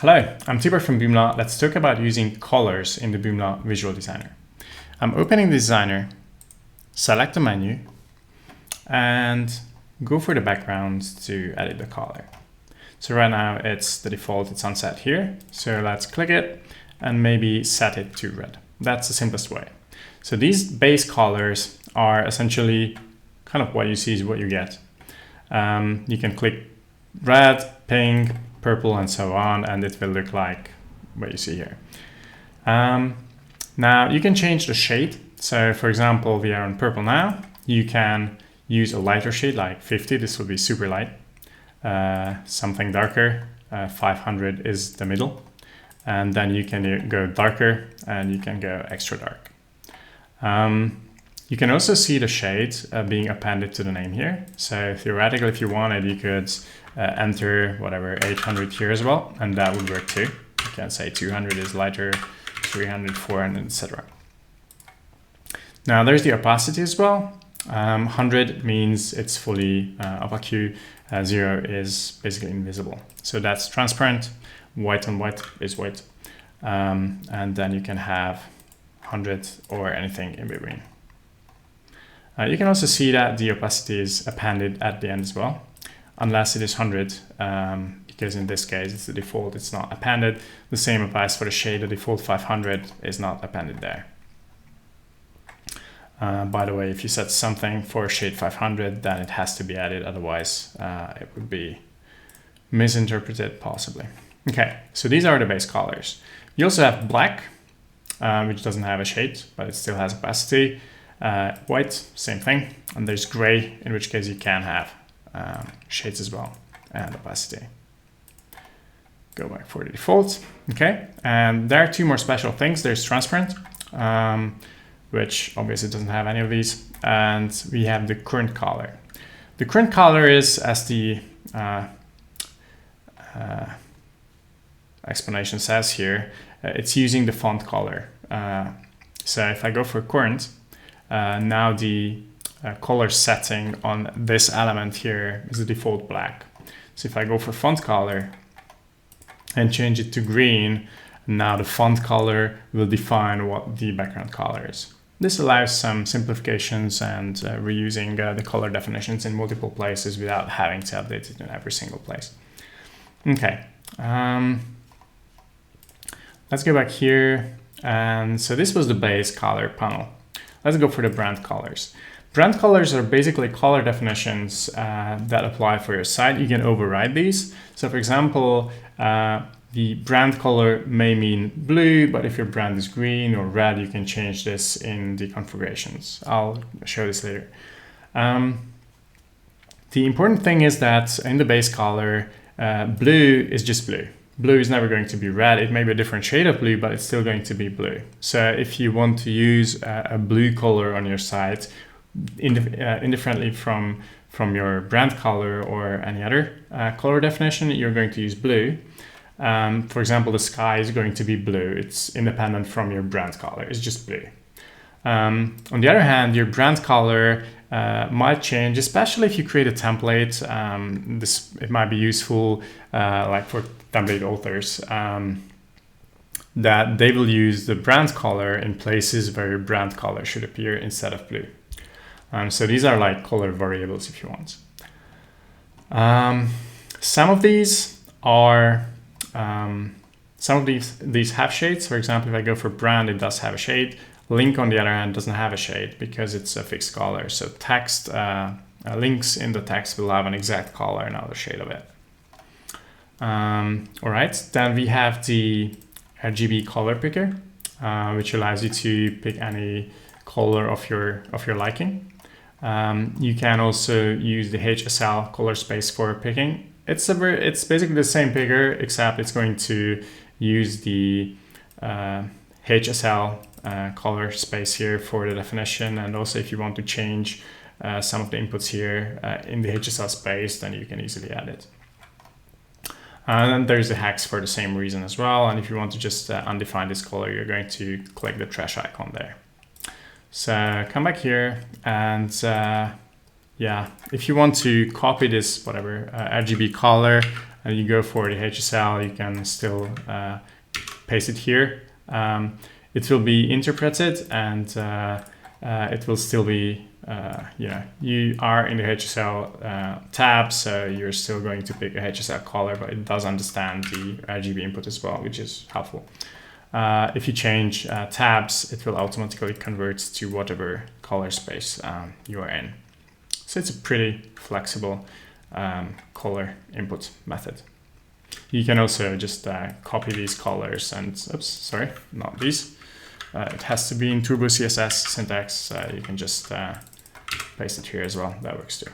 Hello, I'm Tibor from Boomla. Let's talk about using colors in the Boomla Visual Designer. I'm opening the designer, select the menu, and go for the background to edit the color. So right now it's the default, it's on set here. So let's click it and maybe set it to red. That's the simplest way. So these base colors are essentially kind of what you see is what you get. You can click red, pink, purple, and so on, and it will look like what you see here. Now you can change the shade. So for example, we are on purple now. You can use a lighter shade like 50. This will be super light. Something darker, 500 is the middle. And then you can go darker and you can go extra dark. You can also see the shade being appended to the name here. So theoretically, if you wanted, you could enter whatever 800 here as well, and that would work too. You can say 200 is lighter, 300, 400, etc. Now there's the opacity as well. 100 means it's fully opaque. 0 is basically invisible. So that's transparent. White on white is white. And then you can have 100 or anything in between. You can also see that the opacity is appended at the end as well, unless it is 100, because in this case it's the default, it's not appended. The same applies for the shade. The default 500 is not appended there. By the way, if you set something for shade 500, then it has to be added, otherwise it would be misinterpreted possibly. Okay, so these are the base colors. You also have black, which doesn't have a shade, but it still has opacity. White, same thing. And there's gray, in which case you can have shades as well, and opacity. Go back for the default. Okay, and there are two more special things. There's transparent, which obviously doesn't have any of these. And we have the current color. The current color is, as the explanation says here, it's using the font color. So if I go for current, now the color setting on this element here is the default black. So if I go for font color and change it to green, now the font color will define what the background color is. This allows some simplifications and reusing the color definitions in multiple places without having to update it in every single place. Okay, let's go back here. And so this was the base color panel. Let's go for the brand colors. Brand colors are basically color definitions that apply for your site. You can override these. So for example, the brand color may mean blue, but if your brand is green or red, you can change this in the configurations. I'll show this later. The important thing is that in the base color, blue is just blue. Blue is never going to be red. It may be a different shade of blue, but it's still going to be blue. So if you want to use a blue color on your site, indifferently from your brand color or any other color definition, you're going to use blue. For example, the sky is going to be blue. It's independent from your brand color. It's just blue. On the other hand, your brand color might change, especially if you create a template. It might be useful, like for template authors, that they will use the brand color in places where your brand color should appear instead of blue. So these are like color variables if you want. Some of these are these have shades. For example, if I go for brand, it does have a shade. Link, on the other hand, doesn't have a shade because it's a fixed color. So text, links in the text will have an exact color, another shade of it. All right, then we have the RGB color picker, which allows you to pick any color of your liking. You can also use the HSL color space for picking. It's basically the same picker, except it's going to use the HSL color space here for the definition. And also if you want to change some of the inputs here in the HSL space, then you can easily add it. And then there's the hex for the same reason as well. And if you want to just undefine this color, you're going to click the trash icon there. So come back here and yeah, if you want to copy this, whatever, RGB color and you go for the HSL, you can still paste it here. It will be interpreted, and it will still be, you are in the HSL tab, so you're still going to pick a HSL color, but it does understand the RGB input as well, which is helpful. If you change tabs, it will automatically convert to whatever color space you are in. So it's a pretty flexible color input method. You can also just copy these colors and, oops, sorry, not these. It has to be in Turbo CSS syntax. You can just paste it here as well. That works too.